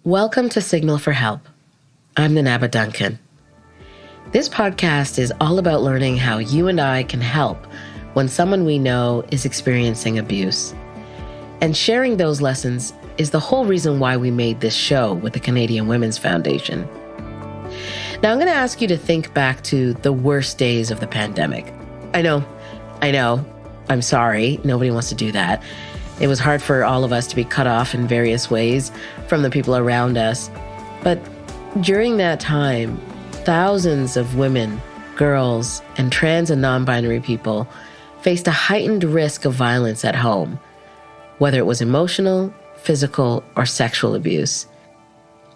Welcome to Signal for Help. I'm Nanaba Duncan. This podcast is all about learning how you and I can help when someone we know is experiencing abuse. And sharing those lessons is the whole reason why we made this show with the Canadian Women's Foundation. Now, I'm going to ask you to think back to the worst days of the pandemic. I know. I'm sorry. Nobody wants to do that. It was hard for all of us to be cut off in various ways from the people around us. But during that time, thousands of women, girls, and trans and non-binary people faced a heightened risk of violence at home, whether it was emotional, physical, or sexual abuse.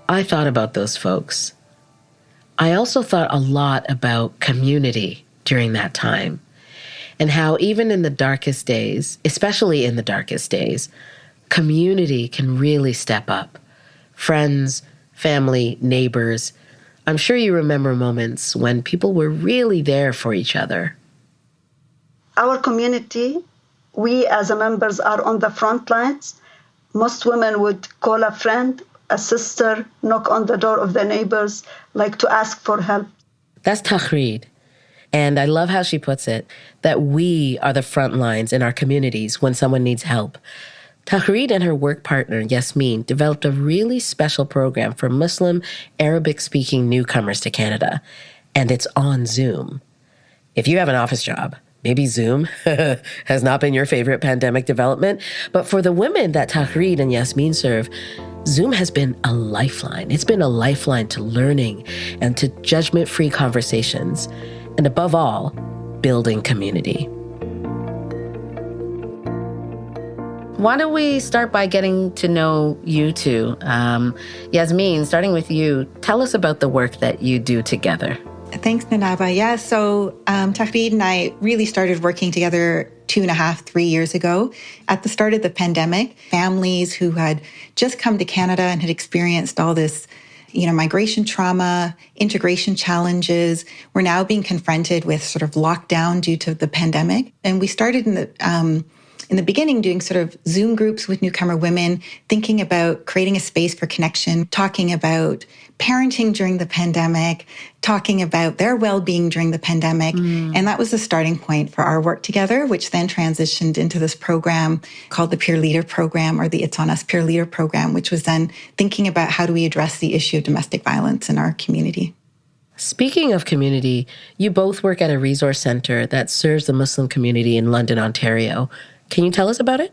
I thought about those folks. I also thought a lot about community during that time, and how even in the darkest days, especially in the darkest days, community can really step up. Friends, family, neighbors. I'm sure you remember moments when people were really there for each other. Our community, we as members are on the front lines. Most women would call a friend, a sister, knock on the door of the neighbors, like to ask for help. That's Taghreed. And I love how she puts it, that we are the front lines in our communities when someone needs help. Taghreed and her work partner, Yasmin, developed a really special program for Muslim, Arabic-speaking newcomers to Canada. And it's on Zoom. If you have an office job, maybe Zoom has not been your favorite pandemic development. But for the women that Taghreed and Yasmin serve, Zoom has been a lifeline. It's been a lifeline to learning and to judgment-free conversations. And above all, building community. Why don't we start by getting to know you two? Yasmin, starting with you, tell us about the work that you do together. Thanks, Nanaba. Yeah, so Taghreed and I really started working together 2.5, 3 years ago. At the start of the pandemic, families who had just come to Canada and had experienced all this migration trauma, integration challenges, were now being confronted with sort of lockdown due to the pandemic. And we started in the beginning doing sort of Zoom groups with newcomer women, thinking about creating a space for connection, talking about parenting during the pandemic, talking about their well-being during the pandemic. And that was the starting point for our work together, which then transitioned into this program called the Peer Leader Program, or the It's On Us Peer Leader Program, which was then thinking about how do we address the issue of domestic violence in our community. Speaking of community, you both work at a resource center that serves the Muslim community in London, Ontario. Can you tell us about it?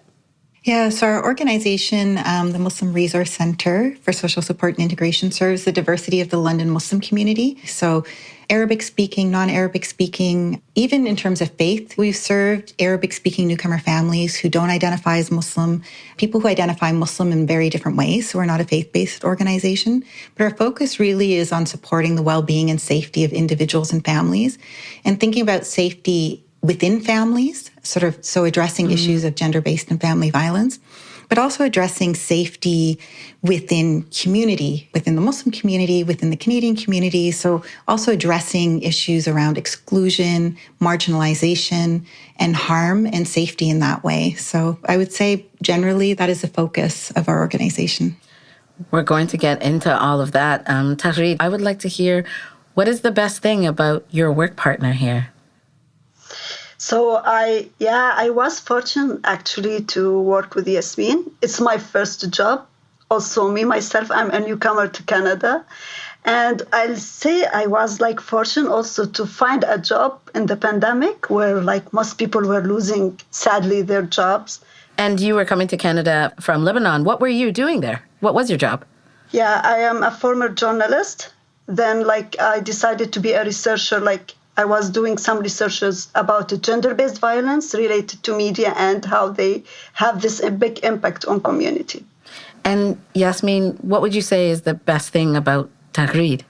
Yeah, so our organization, the Muslim Resource Center for Social Support and Integration, serves the diversity of the London Muslim community. So Arabic-speaking, non-Arabic-speaking, even in terms of faith, we've served Arabic-speaking newcomer families who don't identify as Muslim, people who identify Muslim in very different ways. So we're not a faith-based organization, but our focus really is on supporting the well-being and safety of individuals and families, and thinking about safety within families, so addressing issues of gender-based and family violence, but also addressing safety within community, within the Muslim community, within the Canadian community. So also addressing issues around exclusion, marginalization, and harm and safety in that way. So I would say generally that is the focus of our organization. We're going to get into all of that. Taghreed, I would like to hear, what is the best thing about your work partner here? So I was fortunate actually to work with Yasmin. It's my first job. Also myself, I'm a newcomer to Canada. And I'll say I was fortunate also to find a job in the pandemic where most people were losing, sadly, their jobs. And you were coming to Canada from Lebanon. What were you doing there? What was your job? Yeah, I am a former journalist. Then I decided to be a researcher, I was doing some researches about gender-based violence related to media and how they have this big impact on community. And Yasmin, what would you say is the best thing about Taghreed?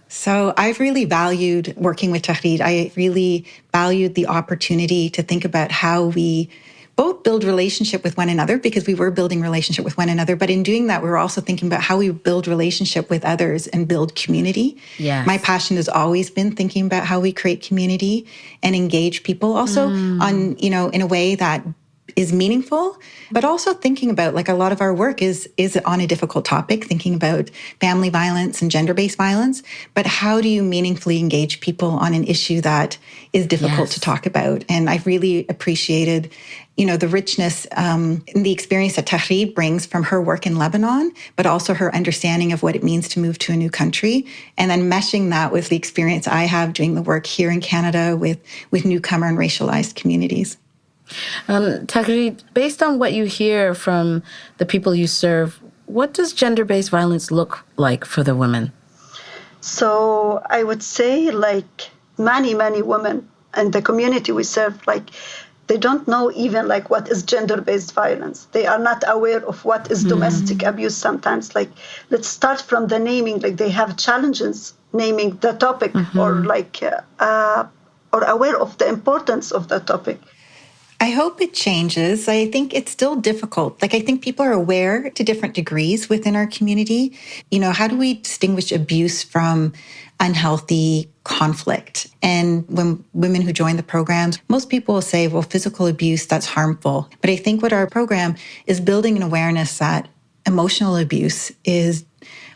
So I've really valued working with Taghreed. I really valued the opportunity to think about how we both build relationship with one another, because we were building relationship with one another. But in doing that, we were also thinking about how we build relationship with others and build community. Yes. My passion has always been thinking about how we create community and engage people also on, in a way that is meaningful, but also thinking about, like, a lot of our work is on a difficult topic, thinking about family violence and gender-based violence, but how do you meaningfully engage people on an issue that is difficult to talk about? And I've really appreciated, the richness in the experience that Taghreed brings from her work in Lebanon, but also her understanding of what it means to move to a new country, and then meshing that with the experience I have doing the work here in Canada with newcomer and racialized communities. Taghreed, based on what you hear from the people you serve, what does gender-based violence look like for the women? So I would say, like, many women in the community we serve, like, they don't know even like what is gender-based violence. They are not aware of what is domestic abuse sometimes. Like, let's start from the naming. Like, they have challenges naming the topic, or aware of the importance of the topic. I hope it changes. I think it's still difficult. Like, I think people are aware to different degrees within our community. How do we distinguish abuse from unhealthy conflict? And when women who join the programs, most people will say, well, physical abuse, that's harmful. But I think what our program is building an awareness that emotional abuse is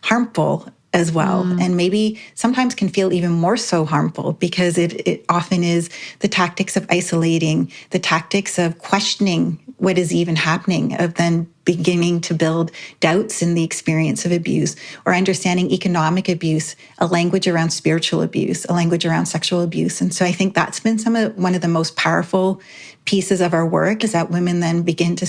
harmful as well. And maybe sometimes can feel even more so harmful, because it often is the tactics of isolating, the tactics of questioning what is even happening, of then beginning to build doubts in the experience of abuse, or understanding economic abuse, a language around spiritual abuse, a language around sexual abuse. And so I think that's been one of the most powerful pieces of our work, is that women then begin to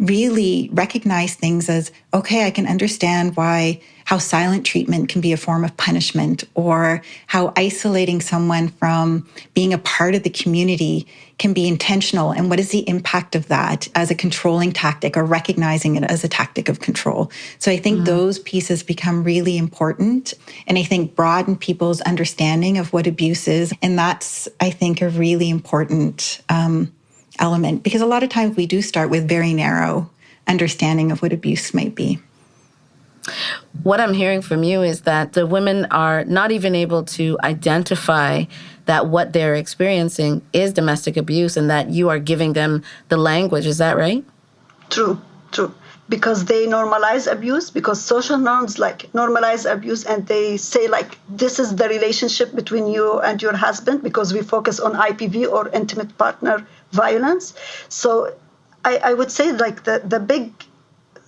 really recognize things as, okay, I can understand how silent treatment can be a form of punishment, or how isolating someone from being a part of the community can be intentional, and what is the impact of that as a controlling tactic, or recognizing it as a tactic of control. So I think those pieces become really important, and I think broaden people's understanding of what abuse is. And that's, I think, a really important element, because a lot of times we do start with very narrow understanding of what abuse might be. What I'm hearing from you is that the women are not even able to identify that what they're experiencing is domestic abuse, and that you are giving them the language. Is that right? True. Because they normalize abuse, because social norms like normalize abuse, and they say, like, this is the relationship between you and your husband, because we focus on IPV, or intimate partner violence. So I would say, like, the big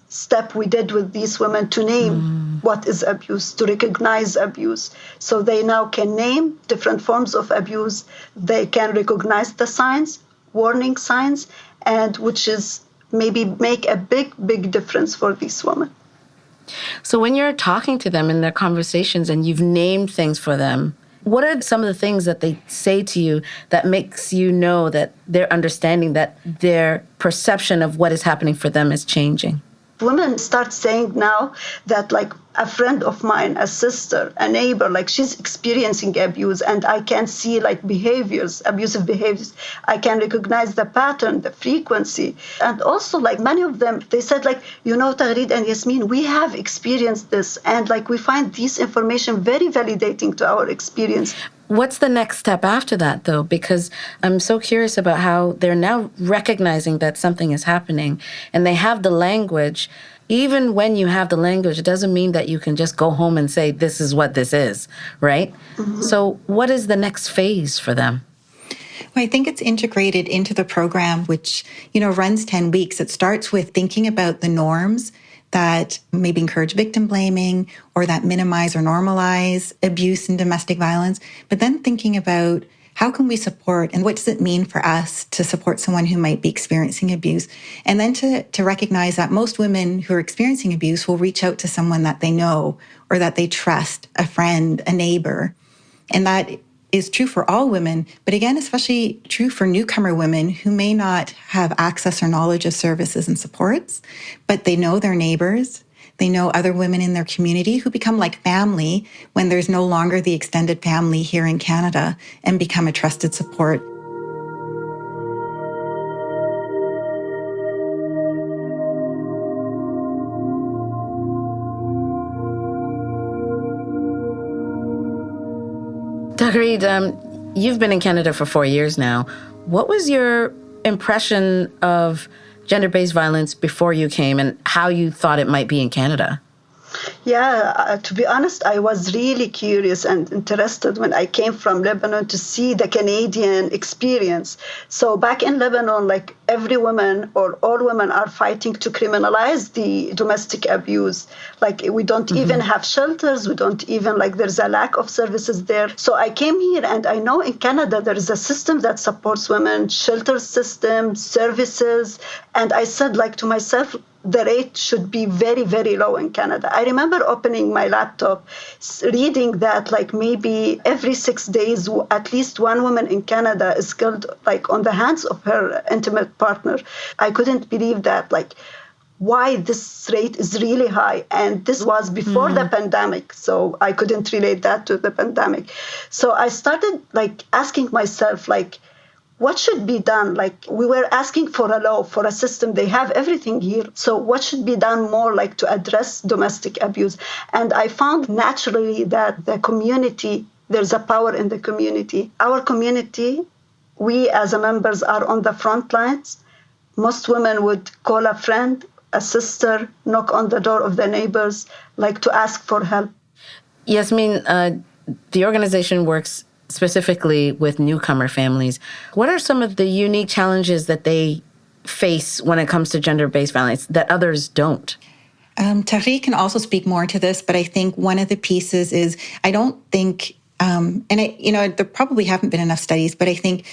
step we did with these women to name what is abuse, to recognize abuse. So they now can name different forms of abuse. They can recognize the signs, warning signs, and which is maybe make a big difference for these women. So when you're talking to them in their conversations and you've named things for them, what are some of the things that they say to you that makes you know that they're understanding, that their perception of what is happening for them is changing? Women start saying now that, like, a friend of mine, a sister, a neighbor, like, she's experiencing abuse, and I can see, like, abusive behaviors. I can recognize the pattern, the frequency. And also, like, many of them, they said, like, Taghreed and Yasmin, we have experienced this, and, like, we find this information very validating to our experience. What's the next step after that, though? Because I'm so curious about how they're now recognizing that something is happening, and they have the language. Even when you have the language, it doesn't mean that you can just go home and say, this is what this is, right? So what is the next phase for them? Well, I think it's integrated into the program, which, runs 10 weeks. It starts with thinking about the norms that maybe encourage victim blaming, or that minimize or normalize abuse and domestic violence, but then thinking about how can we support, and what does it mean for us to support someone who might be experiencing abuse? And then to recognize that most women who are experiencing abuse will reach out to someone that they know or that they trust, a friend, a neighbor. And that is true for all women, but again, especially true for newcomer women who may not have access or knowledge of services and supports, but they know their neighbors, they know other women in their community who become like family when there's no longer the extended family here in Canada, and become a trusted support. Taghreed, you've been in Canada for 4 years now. What was your impression of gender-based violence before you came and how you thought it might be in Canada? Yeah, to be honest, I was really curious and interested when I came from Lebanon to see the Canadian experience. So back in Lebanon, like every woman or all women are fighting to criminalize the domestic abuse. Like we don't even have shelters. We don't even there's a lack of services there. So I came here and I know in Canada there is a system that supports women, shelter system, services. And I said to myself, the rate should be very, very low in Canada. I remember opening my laptop, reading that maybe every 6 days, at least one woman in Canada is killed on the hands of her intimate partner. I couldn't believe that. Why this rate is really high. And this was before the pandemic, so I couldn't relate that to the pandemic. So I started asking myself, what should be done? We were asking for a law, for a system. They have everything here. So what should be done more to address domestic abuse? And I found naturally that the community, there's a power in the community. Our community, we as members are on the front lines. Most women would call a friend, a sister, knock on the door of the neighbors, to ask for help. Yasmin, the organization works specifically with newcomer families. What are some of the unique challenges that they face when it comes to gender-based violence that others don't? Taghreed can also speak more to this, but I think one of the pieces is I don't think, there probably haven't been enough studies, but I think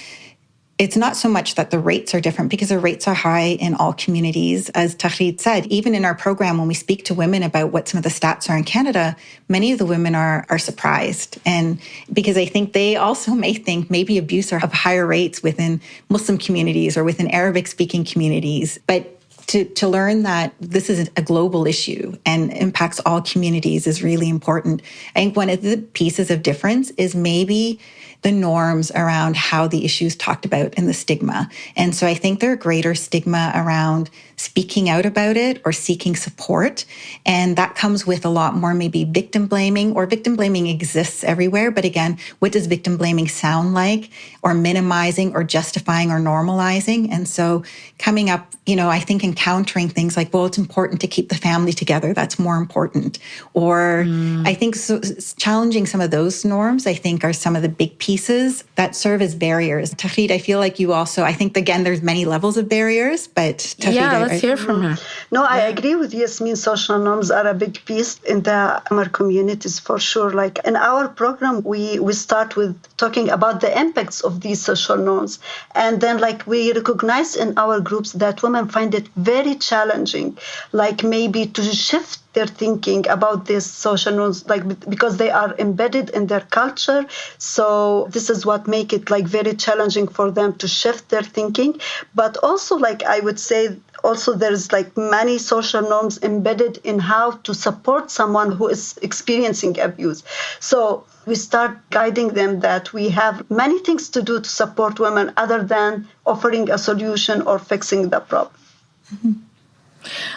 it's not so much that the rates are different because the rates are high in all communities. As Taghreed said, even in our program, when we speak to women about what some of the stats are in Canada, many of the women are surprised. And because I think they also may think maybe abuse are of higher rates within Muslim communities or within Arabic-speaking communities. But to learn that this is a global issue and impacts all communities is really important. I think one of the pieces of difference is maybe the norms around how the issue is talked about and the stigma. And so I think there are greater stigma around speaking out about it or seeking support. And that comes with a lot more maybe victim blaming, or victim blaming exists everywhere. But again, what does victim blaming sound like, or minimizing or justifying or normalizing? And so coming up, I think encountering things like, well, it's important to keep the family together. That's more important. Or I think challenging some of those norms, I think, are some of the big pieces that serve as barriers. Taghreed, I feel like you also, I think, again, there's many levels of barriers, but Taghreed, let's hear from her. No, I agree with Yasmin. Social norms are a big piece in our communities for sure. In our program, we start with talking about the impacts of these social norms. And then we recognize in our groups that women find it very challenging, maybe to shift their thinking about these social norms, because they are embedded in their culture. So this is what make it very challenging for them to shift their thinking. But also I would say also there's many social norms embedded in how to support someone who is experiencing abuse. So we start guiding them that we have many things to do to support women other than offering a solution or fixing the problem. Mm-hmm.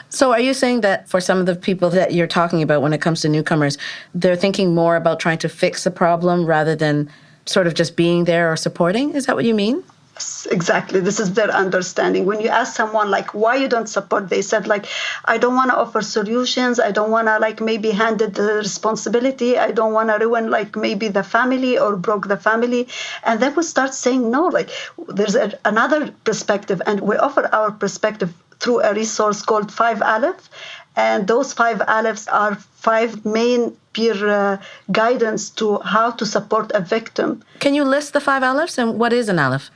So are you saying that for some of the people that you're talking about when it comes to newcomers, they're thinking more about trying to fix the problem rather than sort of just being there or supporting? Is that what you mean? Yes, exactly. This is their understanding. When you ask someone why you don't support, they said I don't want to offer solutions. I don't want to maybe hand it the responsibility. I don't want to ruin maybe the family or broke the family. And then we start saying no, there's another perspective, and we offer our perspective through a resource called 5 Aleph. And those 5 Alephs are 5 main peer guidance to how to support a victim. Can you list the 5 Alephs, and what is an Aleph?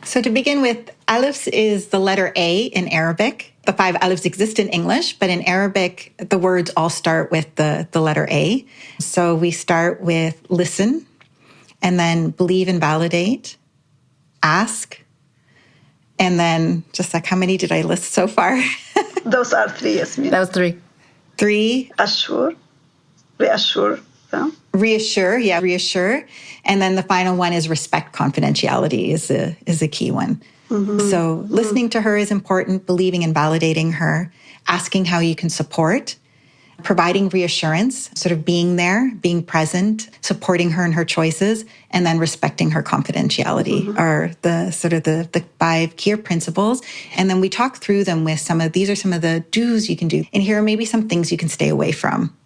So to begin with, Alephs is the letter A in Arabic. The 5 Alephs exist in English, but in Arabic, the words all start with the letter A. So we start with listen, and then believe and validate, ask, and then just how many did I list so far? Those are 3, Yasmin. That was 3. 3. Assure, reassure. Yeah. Reassure. And then the final one is respect confidentiality is a key one. Mm-hmm. So listening to her is important, believing and validating her, asking how you can support, providing reassurance, sort of being there, being present, supporting her in her choices, and then respecting her confidentiality are the 5 key principles. And then we talk through them with these are some of the do's you can do. And here are maybe some things you can stay away from.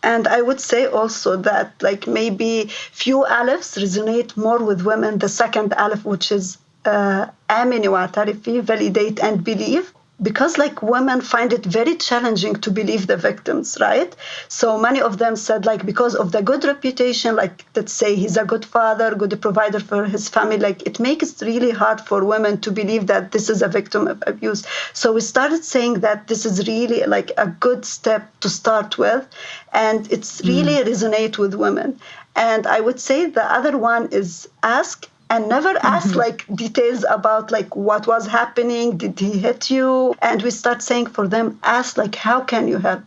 And I would say also that maybe few alifs resonate more with women. The second alif, which is amini wa tarifi, validate and believe. Because women find it very challenging to believe the victims, right? So many of them said because of the good reputation, let's say he's a good father, good provider for his family, it makes it really hard for women to believe that this is a victim of abuse. So we started saying that this is really a good step to start with, and it's really resonate with women. And I would say the other one is ask. And never ask details about what was happening, did he hit you? And we start saying for them, ask how can you help?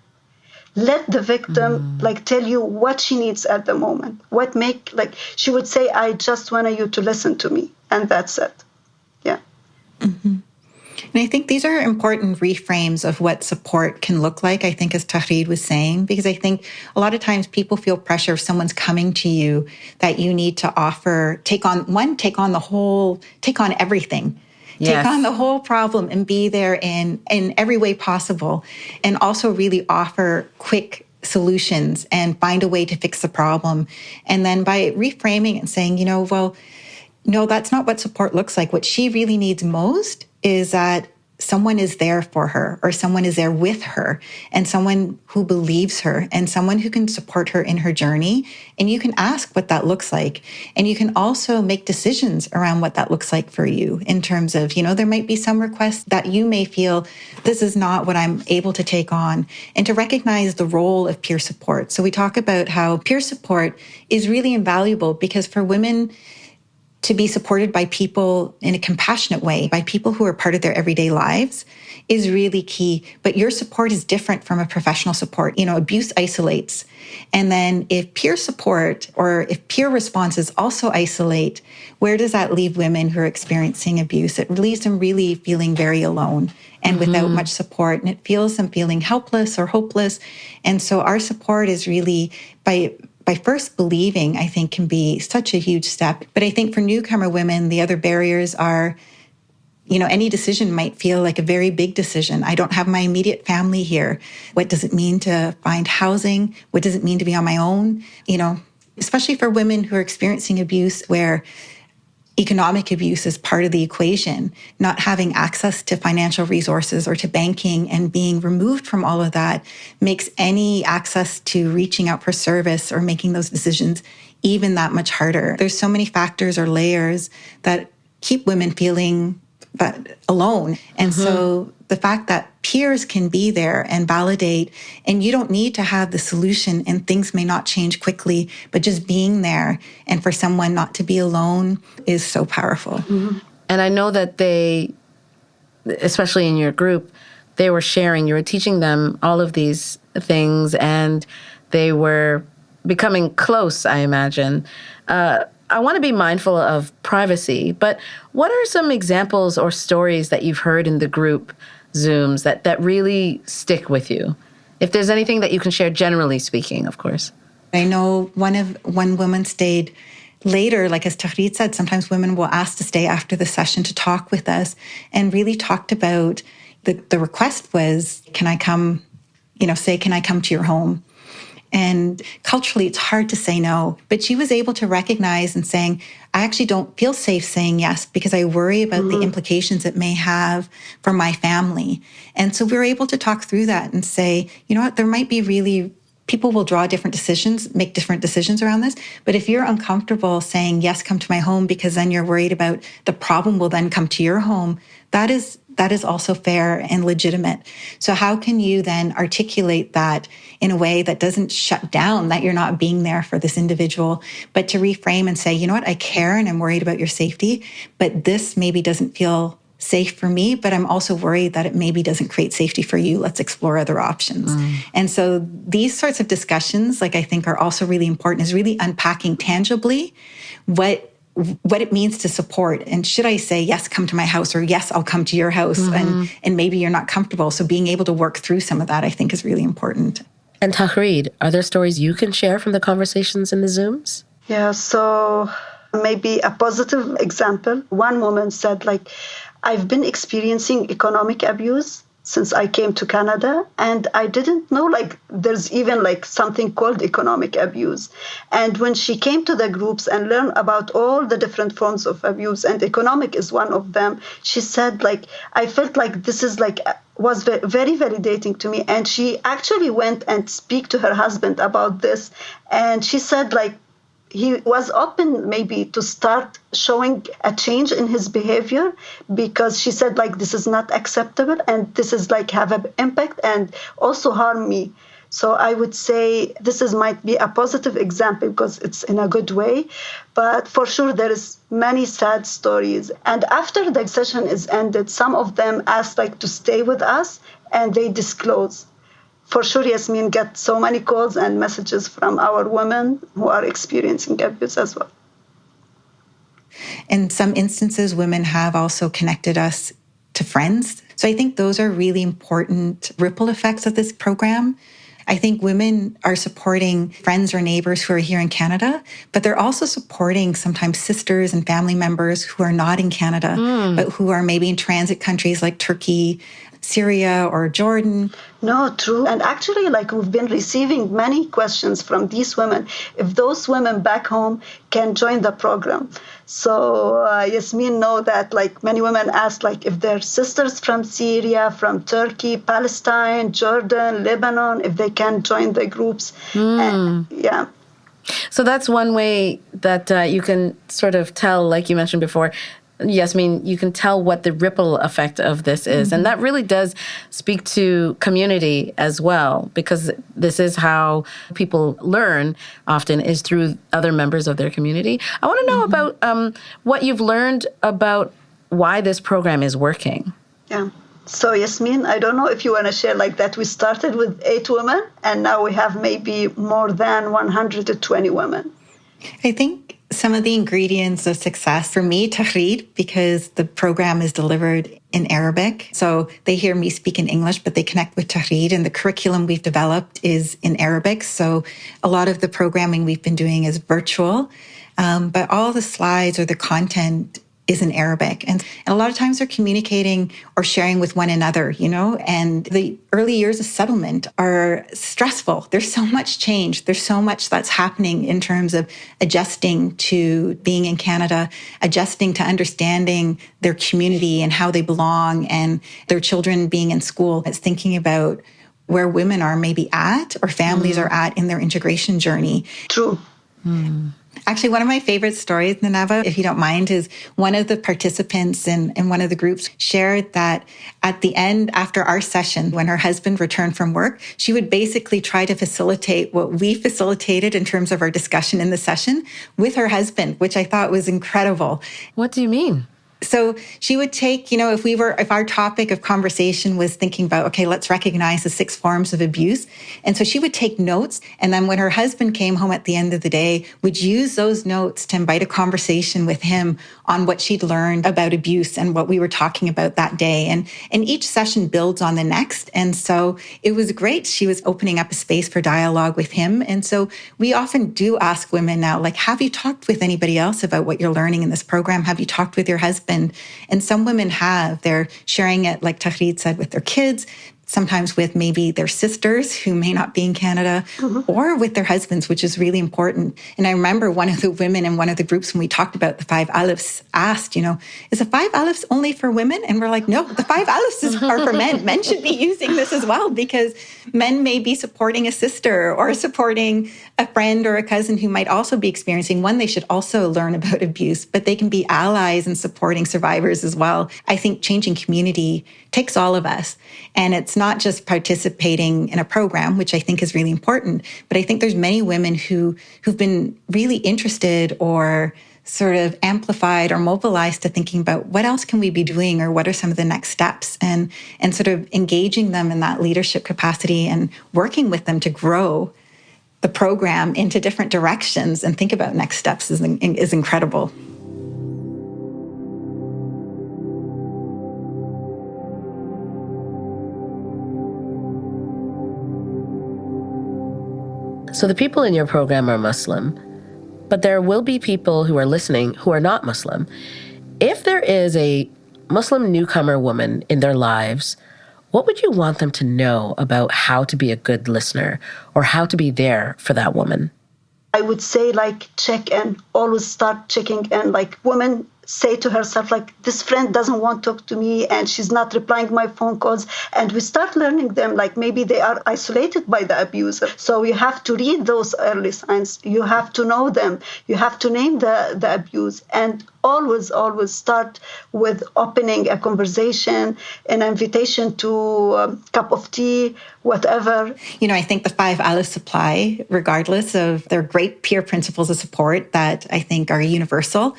Let the victim tell you what she needs at the moment. What she would say, I just wanted you to listen to me, and that's it. Yeah. And I think these are important reframes of what support can look like, I think, as Taghreed was saying, because I think a lot of times people feel pressure if someone's coming to you that you need to take on everything. Yes. Take on the whole problem and be there in every way possible, and also really offer quick solutions and find a way to fix the problem. And then by reframing and saying, no, that's not what support looks like. What she really needs most is that someone is there for her, or someone is there with her, and someone who believes her, and someone who can support her in her journey. And you can ask what that looks like. And you can also make decisions around what that looks like for you in terms of, there might be some requests that you may feel, this is not what I'm able to take on, and to recognize the role of peer support. So we talk about how peer support is really invaluable, because for women, to be supported by people in a compassionate way, by people who are part of their everyday lives, is really key. But your support is different from a professional support. Abuse isolates. And then if peer support or if peer responses also isolate, where does that leave women who are experiencing abuse? It leaves them really feeling very alone and without much support. And it feels them feeling helpless or hopeless. And so our support is really by first believing, I think, can be such a huge step. But I think for newcomer women, the other barriers are, any decision might feel like a very big decision. I don't have my immediate family here. What does it mean to find housing? What does it mean to be on my own? Especially for women who are experiencing abuse, where economic abuse is part of the equation, not having access to financial resources or to banking and being removed from all of that makes any access to reaching out for service or making those decisions even that much harder. There's so many factors or layers that keep women feeling alone. And so the fact that peers can be there and validate, and you don't need to have the solution, and things may not change quickly, but just being there and for someone not to be alone is so powerful. And I know that they, especially in your group, they were sharing, you were teaching them all of these things, and they were becoming close, I imagine. I want to be mindful of privacy, but what are some examples or stories that you've heard in the group Zooms that really stick with you? If there's anything that you can share, generally speaking, of course. I know one woman stayed later, like as Taghreed said, sometimes women will ask to stay after the session to talk with us, and really talked about the request was, can I come to your home? And culturally, it's hard to say no. But she was able to recognize and saying, I actually don't feel safe saying yes because I worry about the implications it may have for my family. And so we were able to talk through that and say, there might be people will draw different decisions, make different decisions around this. But if you're uncomfortable saying, yes, come to my home, because then you're worried about the problem will then come to your home, that is also fair and legitimate. So how can you then articulate that in a way that doesn't shut down that you're not being there for this individual, but to reframe and say, I care and I'm worried about your safety, but this maybe doesn't feel safe for me, but I'm also worried that it maybe doesn't create safety for you. Let's explore other options. And so these sorts of discussions, I think are also really important, is really unpacking tangibly what what it means to support. And should I say, yes, come to my house, or yes, I'll come to your house, and maybe you're not comfortable. So being able to work through some of that, I think, is really important. And Taghreed, are there stories you can share from the conversations in the Zooms? Yeah, so maybe a positive example. One woman said, like, I've been experiencing economic abuse since I came to Canada, and I didn't know, like, there's even like something called economic abuse. And when she came to the groups and learned about all the different forms of abuse, and economic is one of them, she said, like, I felt like this is like was very validating to me. And she actually went and speak to her husband about this, and she said, like, he was open maybe to start showing a change in his behavior, because she said, like, this is not acceptable, and this is like have an impact and also harm me. So I would say this might be a positive example because it's in a good way, but for sure there is many sad stories. And after the session is ended, some of them asked, like, to stay with us, and they disclose. For sure, Yasmin get so many calls and messages from our women who are experiencing abuse as well. In some instances, women have also connected us to friends. So I think those are really important ripple effects of this program. I think women are supporting friends or neighbors who are here in Canada, but they're also supporting sometimes sisters and family members who are not in Canada, but who are maybe in transit countries like Turkey, Syria, or Jordan. No, true. And actually, like, we've been receiving many questions from these women, if those women back home can join the program. So Yasmin know that, like, many women ask, like, if their sisters from Syria, from Turkey, Palestine, Jordan, Lebanon, if they can join the groups. Yeah. So that's one way that you can sort of tell, like you mentioned before, Yasmin, you can tell what the ripple effect of this is. And that really does speak to community as well, because this is how people learn often, is through other members of their community. I want to know about what you've learned about why this program is working. Yeah. So Yasmin, I don't know if you want to share, like, that we started with 8 women and now we have maybe more than 120 women. I think some of the ingredients of success for me, Taghreed, because the program is delivered in Arabic. So they hear me speak in English, but they connect with Taghreed, and the curriculum we've developed is in Arabic. So a lot of the programming we've been doing is virtual, but all the slides or the content is in Arabic. And a lot of times they're communicating or sharing with one another, you know, and the early years of settlement are stressful. There's so much change. There's so much that's happening in terms of adjusting to being in Canada, adjusting to understanding their community and how they belong, and their children being in school. It's thinking about where women are maybe at, or families are at in their integration journey. True. Actually, one of my favorite stories, Nanava, if you don't mind, is one of the participants in one of the groups shared that at the end, after our session, when her husband returned from work, she would basically try to facilitate what we facilitated in terms of our discussion in the session with her husband, which I thought was incredible. What do you mean? So she would take, you know, if our topic of conversation was thinking about, okay, let's recognize the 6 forms of abuse. And so she would take notes. And then when her husband came home at the end of the day, would use those notes to invite a conversation with him on what she'd learned about abuse and what we were talking about that day. And each session builds on the next. And so it was great. She was opening up a space for dialogue with him. And so we often do ask women now, like, have you talked with anybody else about what you're learning in this program? Have you talked with your husband? And some women have. They're sharing it, like Taghreed said, with their kids, sometimes with maybe their sisters who may not be in Canada, or with their husbands, which is really important. And I remember one of the women in one of the groups, when we talked about the 5 alifs, asked, you know, is the 5 alifs only for women? And we're like, no, the 5 alifs are for men. Men should be using this as well, because men may be supporting a sister or supporting a friend or a cousin who might also be experiencing one. They should also learn about abuse, but they can be allies in supporting survivors as well. I think changing community takes all of us. And it's not just participating in a program, which I think is really important, but I think there's many women who've been really interested or sort of amplified or mobilized to thinking about what else can we be doing, or what are some of the next steps, and sort of engaging them in that leadership capacity and working with them to grow the program into different directions and think about next steps is incredible. So the people in your program are Muslim, but there will be people who are listening who are not Muslim. If there is a Muslim newcomer woman in their lives, what would you want them to know about how to be a good listener or how to be there for that woman? I would say, like, check in, always start checking in. Like, women say to herself, like, this friend doesn't want to talk to me and she's not replying my phone calls. And we start learning them, like maybe they are isolated by the abuser. So you have to read those early signs. You have to know them. You have to name the abuse. And always start with opening a conversation, an invitation to a cup of tea, whatever. I think the 5 Allahs apply regardless of their great peer principles of support that I think are universal.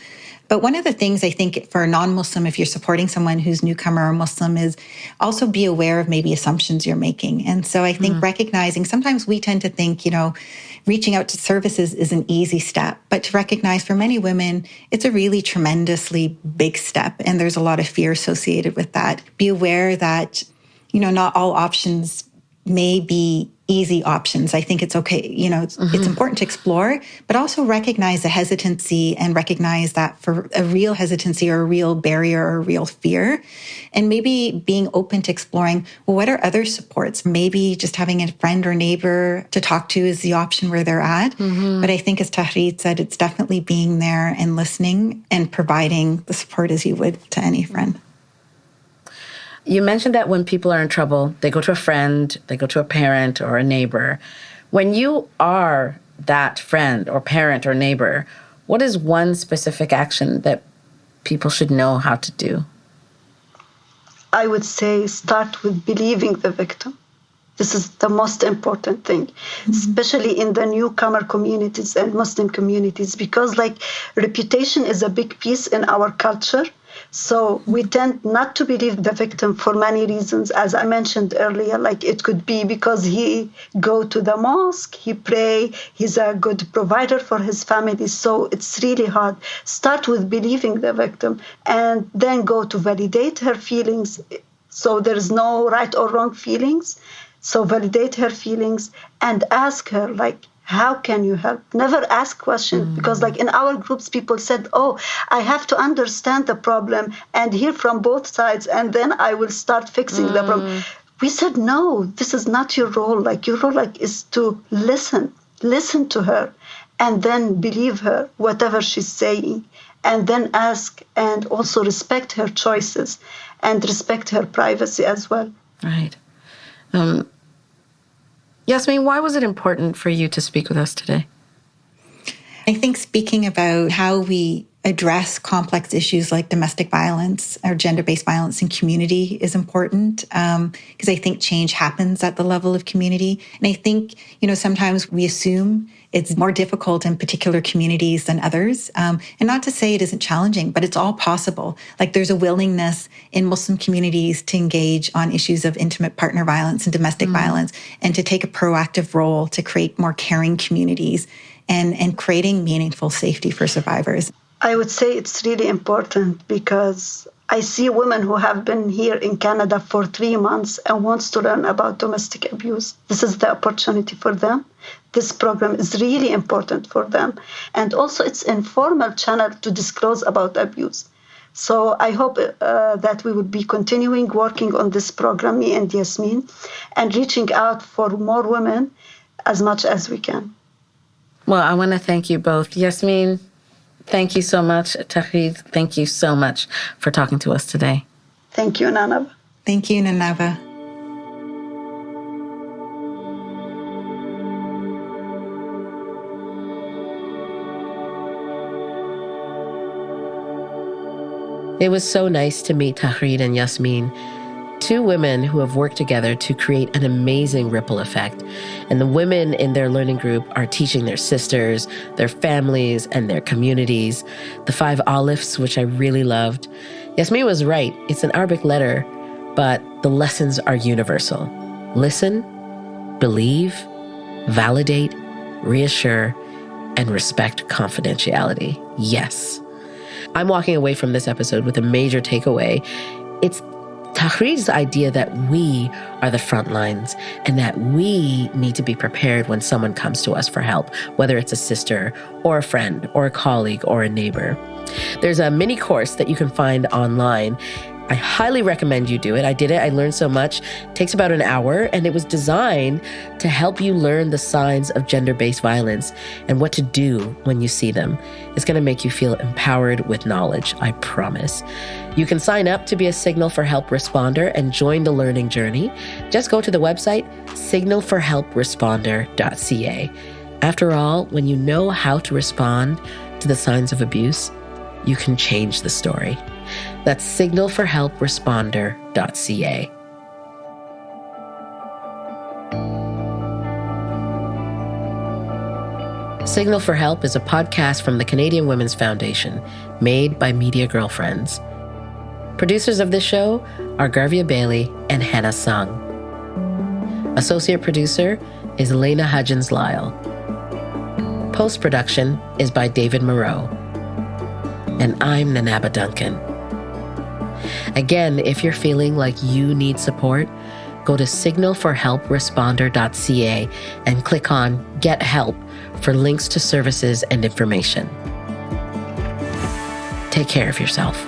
But one of the things I think for a non-Muslim, if you're supporting someone who's newcomer or Muslim, is also be aware of maybe assumptions you're making. And so I think recognizing, sometimes we tend to think, reaching out to services is an easy step, but to recognize for many women, it's a really tremendously big step. And there's a lot of fear associated with that. Be aware that, not all options may be easy options. I think it's okay. It's important to explore, but also recognize the hesitancy and recognize that for a real hesitancy or a real barrier or a real fear, and maybe being open to exploring, well, what are other supports? Maybe just having a friend or neighbor to talk to is the option where they're at. But I think, as Taghreed said, it's definitely being there and listening and providing the support as you would to any friend. You mentioned that when people are in trouble, they go to a friend, they go to a parent or a neighbor. When you are that friend or parent or neighbor, what is one specific action that people should know how to do? I would say start with believing the victim. This is the most important thing, especially in the newcomer communities and Muslim communities, because reputation is a big piece in our culture. So we tend not to believe the victim for many reasons. As I mentioned earlier, it could be because he go to the mosque, he pray, he's a good provider for his family. So it's really hard. Start with believing the victim and then go to validate her feelings. So there is no right or wrong feelings. So validate her feelings and ask her, how can you help? Never ask questions, because in our groups, people said, I have to understand the problem and hear from both sides, and then I will start fixing the problem. We said, no, this is not your role. Your role is to listen to her, and then believe her, whatever she's saying, and then ask and also respect her choices and respect her privacy as well. Right. Yasmin, why was it important for you to speak with us today? I think speaking about how we address complex issues like domestic violence or gender-based violence in community is important, because I think change happens at the level of community. And I think, sometimes we assume it's more difficult in particular communities than others. And not to say it isn't challenging, but it's all possible. There's a willingness in Muslim communities to engage on issues of intimate partner violence and domestic violence, and to take a proactive role to create more caring communities and creating meaningful safety for survivors. I would say it's really important, because I see women who have been here in Canada for 3 months and wants to learn about domestic abuse. This is the opportunity for them. This program is really important for them. And also it's an informal channel to disclose about abuse. So I hope that we will be continuing working on this program, me and Yasmin, and reaching out for more women as much as we can. Well, I want to thank you both. Yasmin, thank you so much. Taghreed, thank you so much for talking to us today. Thank you, Nanava. Thank you, Nanava. It was so nice to meet Taghreed and Yasmin, two women who have worked together to create an amazing ripple effect. And the women in their learning group are teaching their sisters, their families, and their communities. The 5 Alifs, which I really loved. Yasmin was right. It's an Arabic letter, but the lessons are universal. Listen, believe, validate, reassure, and respect confidentiality. Yes. I'm walking away from this episode with a major takeaway. It's Taghreed's idea that we are the front lines and that we need to be prepared when someone comes to us for help, whether it's a sister or a friend or a colleague or a neighbor. There's a mini course that you can find online. I highly recommend you do it. I did it. I learned so much. It takes about an hour, and it was designed to help you learn the signs of gender-based violence and what to do when you see them. It's going to make you feel empowered with knowledge, I promise. You can sign up to be a Signal for Help responder and join the learning journey. Just go to the website, signalforhelpresponder.ca. After all, when you know how to respond to the signs of abuse, you can change the story. That's signalforhelpresponder.ca. Signal for Help is a podcast from the Canadian Women's Foundation, made by Media Girlfriends. Producers of this show are Garvia Bailey and Hannah Sung. Associate producer is Elena Hudgens-Lyle. Post-production is by David Moreau. And I'm Nanaba Duncan. Again, if you're feeling like you need support, go to signalforhelpresponder.ca and click on Get Help for links to services and information. Take care of yourself.